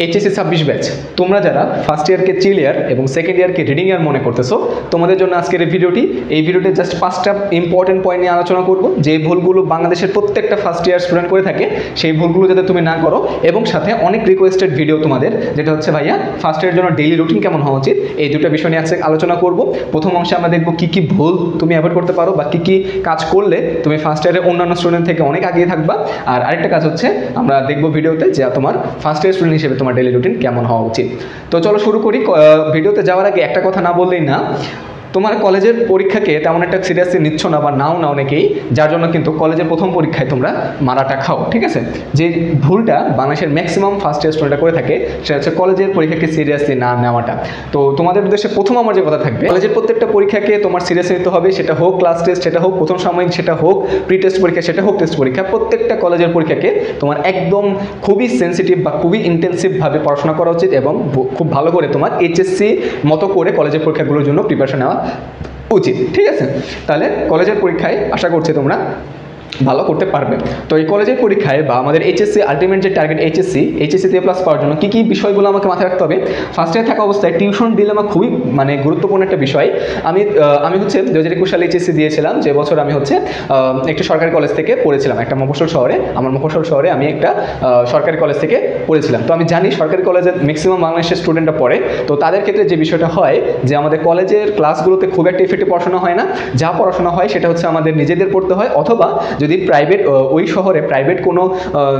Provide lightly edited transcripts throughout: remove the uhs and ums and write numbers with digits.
HSC 26 batch তোমরা যারা first ইয়ারকে চিল ইয়ার এবং সেকেন্ড ইয়ারকে রিডিং ইয়ার মনে করতেছো, তোমাদের জন্য আজকের এই ভিডিওতে জাস্ট 5টা ইম্পর্টেন্ট পয়েন্ট নিয়ে আলোচনা করব। যে ভুলগুলো বাংলাদেশের প্রত্যেকটা ফার্স্ট ইয়ার স্টুডেন্ট করে থাকে, সেই ভুলগুলো যাতে তুমি না করো, এবং সাথে অনেক রিকোয়েস্টেড ভিডিও তোমাদের, যেটা হচ্ছে ভাইয়া ফার্স্ট ইয়ারের জন্য ডেইলি রুটিন কেমন হওয়া উচিত, এই দুটো বিষয় নিয়ে আজকে আলোচনা করব। প্রথম অংশে আমরা দেখব কি কি ভুল তুমি অ্যাভয়েড করতে পারো বা কি কি কাজ করলে তুমি ফার্স্ট ইয়ারের অন্যান্য স্টুডেন্ট থেকে অনেক আগিয়ে থাকবা। আর আরেকটা কাজ হচ্ছে আমরা দেখব ভিডিওতে যে তোমার ফার্স্ট ইয়ার স্টুডেন্ট হিসেবে তোমার ডেইলি রুটিন কেমন হওয়া উচিত। তো চলো শুরু করি। ভিডিওতে যাওয়ার আগে একটা কথা না বললেই না, তোমার কলেজের পরীক্ষাকে তেমন একটা সিরিয়াসলি নিচ্ছ না বা নাও না অনেকেই, যার জন্য কিন্তু কলেজের প্রথম পরীক্ষায় তোমরা মারাটা খাও। ঠিক আছে, যে ভুলটা বাংলাদেশের ম্যাক্সিমাম ফার্স্ট ইয়ার স্টুডেন্টরা করে থাকে সেটা হচ্ছে কলেজের পরীক্ষাকে সিরিয়াসলি না নেওয়াটা। তো তোমাদের উদ্দেশ্যে প্রথম আমার যে কথা থাকবে, কলেজের প্রত্যেকটা পরীক্ষাকে তোমার সিরিয়াসলি নিতে হবে। সেটা হোক ক্লাস টেস্ট, সেটা হোক প্রথম সাময়িক, সেটা হোক প্রি টেস্ট পরীক্ষা, সেটা হোক টেস্ট পরীক্ষা, প্রত্যেকটা কলেজের পরীক্ষাকে তোমার একদম খুবই সেন্সিটিভ বা খুবই ইন্টেন্সিভভাবে পড়াশোনা করা উচিত এবং খুব ভালো করে তোমার এইচএসসি মতো করে কলেজের পরীক্ষাগুলোর জন্য প্রিপারেশন নেওয়া উচিত। ঠিক আছে, তাহলে কলেজের পরীক্ষায় আশা করছি তোমরা ভালো করতে পারবে। তো এই কলেজের পরীক্ষায় বা আমাদের এইচএসসি আলটিমেট যে টার্গেট এইচএসসিতে প্লাস পাওয়ার জন্য কী কী বিষয়গুলো আমাকে মাথায় রাখতে হবে। ফার্স্ট ইয়ার থাকা অবস্থায় টিউশন ডিলেমা খুবই গুরুত্বপূর্ণ একটা বিষয়। আমি হচ্ছে 2021 সালে এইচএসসি দিয়েছিলাম, যে বছর আমি হচ্ছে একটি সরকারি কলেজ থেকে পড়েছিলাম, একটা মফস্বল শহরে। আমার মফস্বল শহরে আমি একটা সরকারি কলেজ থেকে পড়েছিলাম। তো আমি জানি সরকারি কলেজের ম্যাক্সিমাম বাংলাদেশের স্টুডেন্টরা পড়ে। তো তাদের ক্ষেত্রে যে বিষয়টা হয় যে আমাদের কলেজের ক্লাসগুলোতে খুব একটা ইফেক্টিভ পড়াশোনা হয় না। যা পড়াশোনা হয় সেটা হচ্ছে আমাদের নিজেদের পড়তে হয়, অথবা যদি প্রাইভেট ওই শহরে প্রাইভেট কোনো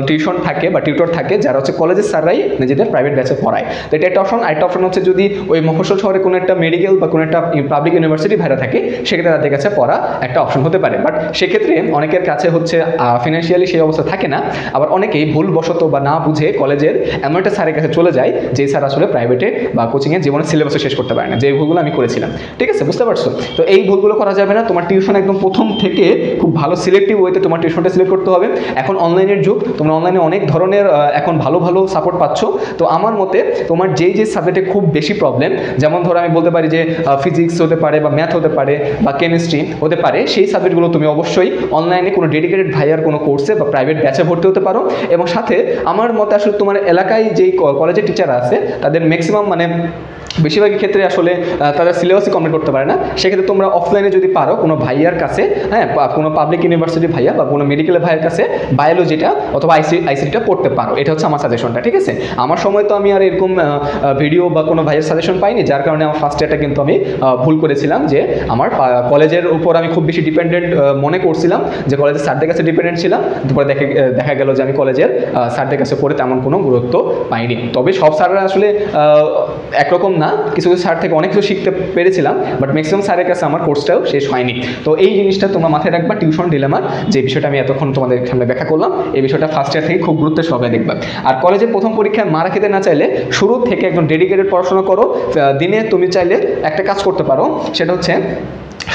টিউশন থাকে বা টিউটর থাকে যারা হচ্ছে কলেজের স্যাররাই নিজেদের প্রাইভেট ব্যাচে পড়ায়। তো এটা একটা অপশন। আরেকটা অপশন হচ্ছে যদি ওই মফস্বল শহরে কোনো একটা মেডিকেল বা কোনো একটা পাবলিক ইউনিভার্সিটি ভাড়া থাকে, সেক্ষেত্রে তাদের কাছে পড়া একটা অপশন হতে পারে। বাট সেক্ষেত্রে অনেকের কাছে হচ্ছে ফিনান্সিয়ালি সেই অবস্থা থাকে না। আবার অনেকেই ভুলবশত বা না বুঝে কলেজের এমন একটা স্যারের কাছে চলে যায় যে স্যার আসলে প্রাইভেটে বা কোচিংয়ে জীবনের সিলেবাসে শেষ করতে পারে না। যে ভুলগুলো আমি করেছিলাম, ঠিক আছে, বুঝতে পারছো? তো এই ভুলগুলো করা যাবে না। তোমার টিউশন একদম প্রথম থেকে খুব ভালো সিলেক্টিভ ওয়েতে তোমার টিউশনটা সিলেক্ট করতে হবে। এখন অনলাইনের যুগ, তোমরা অনলাইনে অনেক ধরনের এখন ভালো ভালো সাপোর্ট পাচ্ছ। তো আমার মতে তোমার যেই সাবজেক্টে খুব বেশি প্রবলেম, যেমন ধরো আমি বলতে পারি যে ফিজিক্স হতে পারে বা ম্যাথ হতে পারে বা কেমিস্ট্রি হতে পারে, সেই সাবজেক্টগুলো তুমি অবশ্যই অনলাইনে কোনো ডেডিকেটেড ভাইয়ার কোনো কোর্সে বা প্রাইভেট ব্যাচে ভর্তি হতে পারো। এবং সাথে আমার মতে আসলে তোমার এলাকায় যেই কলেজের টিচার আছে তাদের ম্যাক্সিমাম বেশিরভাগই ক্ষেত্রে আসলে তারা সিলেবাসই কমপ্লিট করতে পারে না। সেক্ষেত্রে তোমরা অফলাইনে যদি পারো কোনো ভাইয়ার কাছে, হ্যাঁ, কোনো পাবলিক ইউনিভার্সিটি ভাইয়া বা কোনো মেডিকেলের ভাইয়ের কাছে বায়োলজিটা অথবা আইসিটিটা পড়তে পারো। এটা হচ্ছে আমার সাজেশনটা। ঠিক আছে, আমার সময় তো আমি আর এরকম ভিডিও বা কোনো ভাইয়ের সাজেশন পাইনি, যার কারণে আমার ফার্স্ট ইয়ারটা কিন্তু আমি ভুল করেছিলাম যে আমার কলেজের উপর আমি খুব বেশি ডিপেন্ডেন্ট মনে করছিলাম, যে কলেজের স্যারদের কাছে ডিপেন্ডেন্ট ছিলাম। তারপরে দেখা গেল যে আমি কলেজের স্যারদের কাছে পড়ে তেমন কোনো গুরুত্ব পাইনি। তবে সব স্যাররা আসলে একরকম না, কিছু কিছু স্যার থেকে অনেক কিছু শিখতে পেরেছিলাম, বাট ম্যাক্সিমাম স্যারের কাছে আমার কোর্সটাও শেষ হয়নি। তো এই জিনিসটা তোমরা মাথায় রাখবা। টিউশন ডিলেমার যে বিষয়টা আমি এতক্ষণ তোমাদের সামনে ব্যাখ্যা করলাম, এই বিষয়টা ফার্স্ট ইয়ার থেকে খুব গুরুত্বের সহকারে দেখবা। আর কলেজের প্রথম পরীক্ষায় মারা খেতে না চাইলে শুরু থেকে একদম ডেডিকেটেড পড়াশোনা করো। দিনে তুমি চাইলে একটা কাজ করতে পারো, সেটা হচ্ছে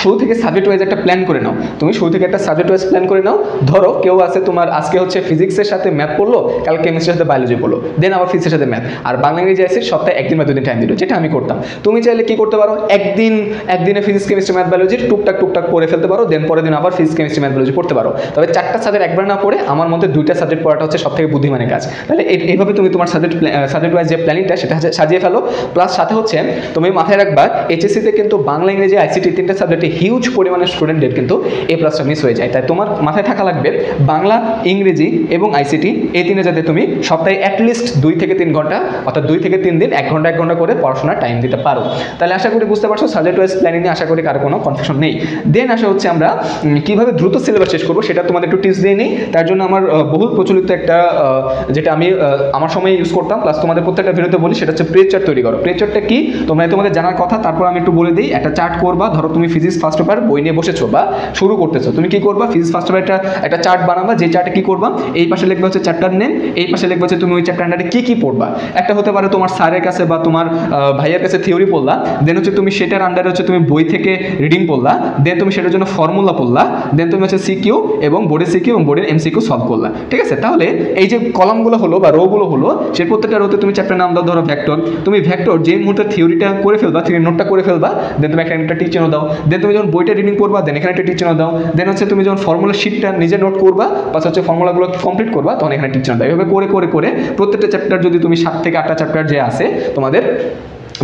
শুরু থেকে সাবজেক্ট ওয়াইজ একটা প্ল্যান করে নাও। তুমি শুরু থেকে একটা সাবজেক্ট ওয়াইজ প্ল্যান করে নাও। ধরো কেউ আছে তোমার আজকে হচ্ছে ফিজিক্সের সাথে ম্যাথ পড়লো, কাল কেমিস্ট্রির সাথে বায়োলজি পড়লো, দেন আবার ফিজিক্সের সাথে ম্যাথ, আর বাংলা ইংরেজি আছে সপ্তাহে একদিন বা দুদিন টাইম দিল, যেটা আমি করতাম। তুমি চাইলে কি করতে পারো, একদিনে ফিজিক্স কেমিস্ট্রি ম্যাথ বায়োলজি টুকটাক পড়ে ফেলতে পারো, দেন পরের দিন আবার ফিজিক্স কেমিস্ট্রি ম্যাথ বায়োলজি পড়তে পারো। তবে 4টা সাবজেক্ট একবার না পড়ে আমার মধ্যে 2টা সাবজেক্ট পড়াটা হচ্ছে সবথেকে বুদ্ধিমানের কাজ। তাহলে এইভাবে তুমি তোমার সাবজেক্ট ওয়াইজ যে প্ল্যানিংটা সেটা সাজিয়ে ফেলো। প্লাস সাথে হচ্ছে তুমি মাথায় রাখবা এইচএসসিতে কিন্তু বাংলা ইংরেজি আইসিটি 3টা সাবজেক্টে হিউজ পরিমাণে স্টুডেন্টদের কিন্তু এ প্লাসটা মিস হয়ে যায়। তাই তোমার মাথায় থাকা লাগবে বাংলা, ইংরেজি এবং আইসিটি এই তিনটা যাতে তুমি সপ্তাহে অ্যাটলিস্ট 2 থেকে 3 ঘন্টা, অর্থাৎ 2 থেকে 3 দিন 1 ঘন্টা করে পড়াশোনার টাইম দিতে পারো। তাহলে আশা করি বুঝতে পারছো সাবজেক্ট ওয়াইজ প্ল্যানিং নিয়ে আশা করি কারো কোনো কনফিউশন নেই। দেন আসা হচ্ছে আমরা কীভাবে দ্রুত সিলেবাস শেষ করবো, সেটা তোমাদের একটু টিপস দিয়ে নিই। তার জন্য আমার বহুল প্রচলিত একটা যেটা আমি আমার সময় ইউজ করতাম, প্লাস তোমাদের প্রত্যেকটা ভিডিওতে বলি, সেটা হচ্ছে প্রে চার্ট তৈরি করো। প্রে চার্টটা কি তোমাদের জানার কথা, তারপর আমি একটু বলে দিই। একটা চার্ট করবা, ধরো তুমি ফিজিক্স ফার্স্ট পেপার বই নিয়ে বসেছো বা শুরু করতেছো, তুমি কি করবা, ফিজিক্স ফার্স্ট পেপার একটা চার্ট বানাবা। যে চার্টে কি করবা, এই পাশে লিখবে হচ্ছে চ্যাপ্টার নেম, এই পাশে লিখবে হচ্ছে তুমি ওই চ্যাপ্টার আন্ডারে কি পড়বা। একটা হতে পারে তোমার স্যারের কাছে বা তোমার ভাইয়ের কাছে থিওরি পড়লা, দেন হচ্ছে তুমি সেটার আন্ডারে হচ্ছে তুমি বই থেকে রিডিং পড়লা, দেন তুমি সেটার জন্য ফর্মুলা পড়লা, দেন তুমি হচ্ছে সিকিউ এবং বোর্ডের সিকিউ এবং বোর্ডের এমসিকিউ সলভ করলা। ঠিক আছে, তাহলে এই যে কলামগুলো হলো বা রোগুলো হলো, সে প্রত্যেকটা রোতে তুমি চ্যাপ্টার নাম দাও, ধরো ভেক্টর। তুমি ভেক্টর যে মুহূর্তে থিওরিটা করে ফেলবা, থিওরি নোটটা করে ফেলবা, দেন তুমি একটা টিক চিহ্ন দাও। দেন তুমি যখন বইটা রিডিং করবা দেন এখানে একটা টিচার দাও, দেন হচ্ছে তুমি যখন ফর্মুলা শিটটা নিজে নোট করবা বা হচ্ছে ফর্মুলাগুলো কমপ্লিট করবা তখন এখানে টিচার দাও। এভাবে করে করে করে প্রত্যেকটা চ্যাপ্টার যদি তুমি 7 থেকে 8টা চ্যাপ্টার যে আছে তোমাদের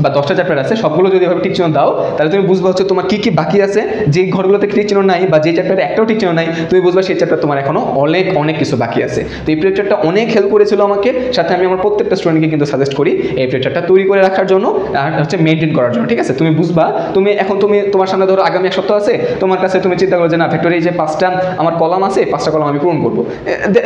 বা 10টা চ্যাপ্টার আছে সবগুলো যদি এভাবে টিক চিহ্ন দাও তাহলে তুমি বুঝবা হচ্ছে তোমার কী কী বাকি আছে, যে ঘরগুলোতে টিক চিহ্ন নাই বা যে চ্যাপ্টারে একটাও টিক চিহ্ন নাই তুমি বুঝবা সেই চ্যাপ্টার তোমার এখনো অনেক অনেক কিছু বাকি আছে। তো এই প্রেচারটা অনেক হেল্প করেছিল আমাকে, সাথে আমি আমার প্রত্যেকটা স্টুডেন্টকে কিন্তু সাজেস্ট করি এই প্রেচারটা তৈরি করে রাখার জন্য আর হচ্ছে মেনটেন করার জন্য। ঠিক আছে, তুমি বুঝবা তুমি এখন তুমি তোমার সামনে ধরো আগামী 1 সপ্তাহ আছে, তোমার কাছে তুমি চিন্তা করো যে না ভেক্টরে এই যে 5টা আমার কলাম আছে 5টা কলাম আমি পূরণ করবো,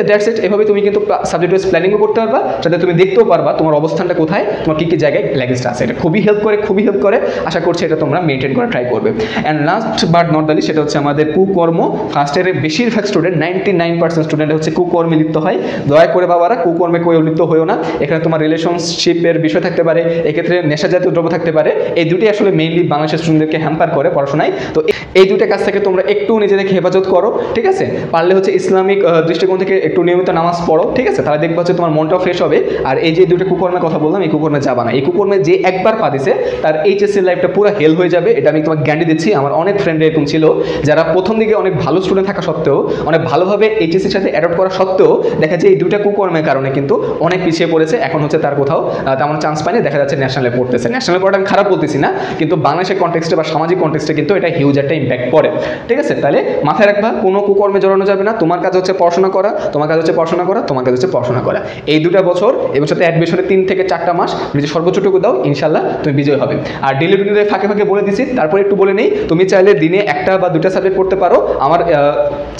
দ্যাটস ইট। এভাবে তুমি কিন্তু সাবজেক্ট ওয়াইজ প্ল্যানিংও করতে পারবা, সাথে তুমি দেখতেও পারবা তোমার অবস্থানটা কোথায়, তোমার কী কী জায়গায় ল্যাগেজটা আছে। এটা খুবই হেল্প করে, খুবই হেল্প করে। আশা করছি এটা তোমরা মেনটেন করা ট্রাই করবে। And last but not the least সেটা হচ্ছে আমাদের কুকর্ম। ফার্স্ট ইয়ারের বেশিরভাগ স্টুডেন্ট 99% স্টুডেন্ট হচ্ছে কুকর্মে লিপ্ত হয়। দয়া করে বাবারা কুকর্মে কেউ লিপ্ত হয়েও না। এখানে তোমার রিলেশনশিপের বিষয় থাকতে পারে, এক্ষেত্রে নেশা জাতীয় দ্রব্য থাকতে পারে। এই দুটি আসলে মেইনলি বাংলাদেশের স্টুডেন্টদেরকে হ্যাম্পার করে পড়াশোনায়। তো এই দুটো কাজ থেকে তোমরা একটু নিজেদেরকে হেফাজত করো। ঠিক আছে, পারলে হচ্ছে ইসলামিক দৃষ্টিকোণ থেকে একটু নিয়মিত নামাজ পড়ো। ঠিক আছে, তাহলে দেখবা হচ্ছে তোমার মনটাও ফ্রেশ হবে। আর এই যে দুটো কুকর্মের কথা বললাম এই কুকর্মে যাবা না। এই কুকর্মে যে একবার পা দিছে তার এইচএসসি লাইফটা পুরো হেল হয়ে যাবে, এটা আমি তোমাকে গ্যারান্টি দিচ্ছি। আমার অনেক ফ্রেন্ড এরকম ছিল যারা প্রথম দিকে অনেক ভালো স্টুডেন্ট থাকা সত্ত্বেও, অনেক ভালোভাবে এইচএসসির সাথে অ্যাডপ্ট করা সত্ত্বেও দেখা যায় এই দুটা কুকর্মের কারণে কিন্তু অনেক পিছিয়ে পড়েছে। এখন হচ্ছে তার কোথাও তেমন চান্স পায়নি, দেখা যাচ্ছে ন্যাশনালে পড়তেছে। ন্যাশনালে পড়াটা আমি খারাপ বলতেছি না, কিন্তু বাংলাদেশের কনটেক্সটে বা সামাজিক কনটেক্সটে কিন্তু এটা হিউজ একটা ইম্প্যাক্ট পড়ে। ঠিক আছে, তাহলে মাথায় রাখবা কোনো কুকর্মে জড়ানো যাবে না। তোমার কাজ হচ্ছে পড়াশোনা করা, তোমার কাজ হচ্ছে পড়াশোনা করা, তোমার কাজ হচ্ছে পড়াশোনা করা। এই 2টা বছর এবং সাথে অ্যাডমিশনে 3 থেকে 4টা মাস নিজে সর্বোচ্চটুকু দাও, ইনশাল্লাহ তুমি বিজয় হবে। আর ডেলি রুটিনের ফাঁকে ফাঁকে বলে দিছি, তারপরে একটু বলে নেই, তুমি চাইলে দিনে 1টা বা 2টা সাবজেক্ট পড়তে পারো। আমার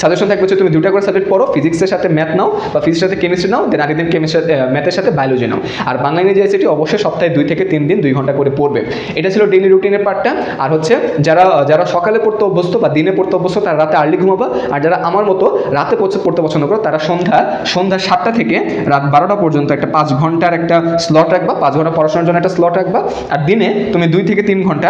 সাজেশন থাকবে হচ্ছে তুমি 2টা করে সাবজেক্ট পড়ো, ফিজিক্সের সাথে ম্যাথ নাও বা ফিজিক্সের সাথে কেমিস্ট্রি নাও, দেন আগের দিন ম্যাথের সাথে বায়োলজি নাও। আর বাংলা ইংরেজি আইসিটি অবশ্যই সপ্তাহে 2 থেকে 3 দিন 2 ঘন্টা করে পড়বে। এটা ছিল ডেইলি রুটিনের পার্টটা। আর হচ্ছে যারা সকালে পড়তে অভ্যস্ত বা দিনে পড়তে অভ্যস্ত তারা রাতে আর্লি ঘুমাবা। আর যারা আমার মতো রাতে পড়তে পছন্দ করো তারা সন্ধ্যা 7টা থেকে রাত 12টা পর্যন্ত একটা 5 ঘন্টার একটা স্লট রাখবা, 5 ঘন্টা পড়াশোনার জন্য একটা স্লট রাখবা। আর দিনে তুমি 2 থেকে 3 ঘন্টা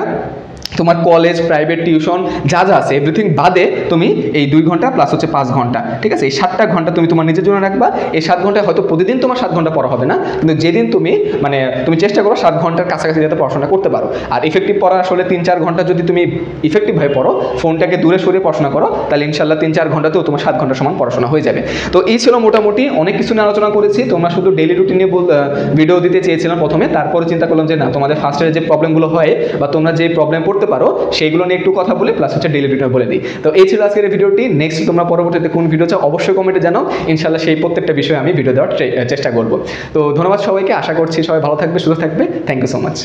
তোমার কলেজ, প্রাইভেট টিউশন যা যা আছে এভরিথিং বাদে তুমি এই 2 ঘন্টা প্লাস হচ্ছে 5 ঘন্টা, ঠিক আছে, এই 7টা ঘন্টা তুমি তোমার নিজের জন্য রাখবা। এই 7 ঘন্টায় হয়তো প্রতিদিন তোমার 7 ঘন্টা পড়া হবে না, কিন্তু যেদিন তুমি চেষ্টা করো 7 ঘন্টার কাছাকাছি যাতে পড়াশোনা করতে পারো। আর ইফেক্টিভ পড়া আসলে 3-4 ঘন্টা যদি তুমি ইফেক্টিভভাবে পড়ো, ফোনটাকে দূরে সরিয়ে পড়াশোনা করো, তাহলে ইনশাল্লাহ 3-4 ঘন্টাতেও তোমার 7 ঘন্টা সমান পড়াশোনা হয়ে যাবে। তো এই ছিল মোটামুটি অনেক কিছু নিয়ে আলোচনা করেছি। তোমরা শুধু ডেইলি রুটিন নিয়ে ভিডিও দিতে চেয়েছিলাম প্রথমে, তারপরে চিন্তা করলাম যে না, তোমাদের ফার্স্ট ইয়ারে যে প্রবলেমগুলো হয় বা তোমরা যে প্রবলেম পড়তে পারো সেইগুলো নিয়ে একটু কথা বলে প্লাস হচ্ছে ডেইলি রুটিন বলে দিই। তো এই ছিল আজকের ভিডিওটি। নেক্সট তোমরা পরবর্তীতে কোন ভিডিও চাও অবশ্যই কমেন্টে জানাও, ইনশাল্লাহ সেই প্রত্যেকটা বিষয়ে আমি ভিডিও দেওয়ার চেষ্টা করবো। তো ধন্যবাদ সবাইকে, আশা করছি সবাই ভালো থাকবে, সুস্থ থাকবে। Thank you so much.